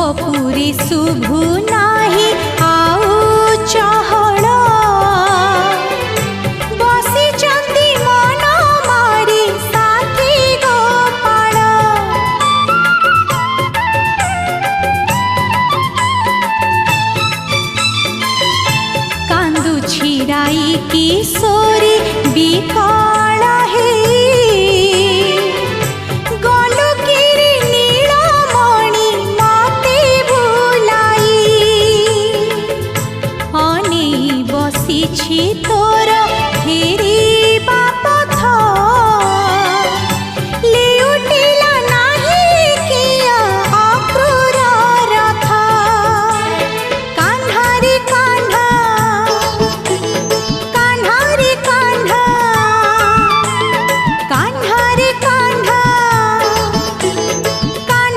बपुरी शुभु नाही आउ चहड़ बसी चंदी मन मारी साथी गोपाल कांदु छिराई किशोरी बिकल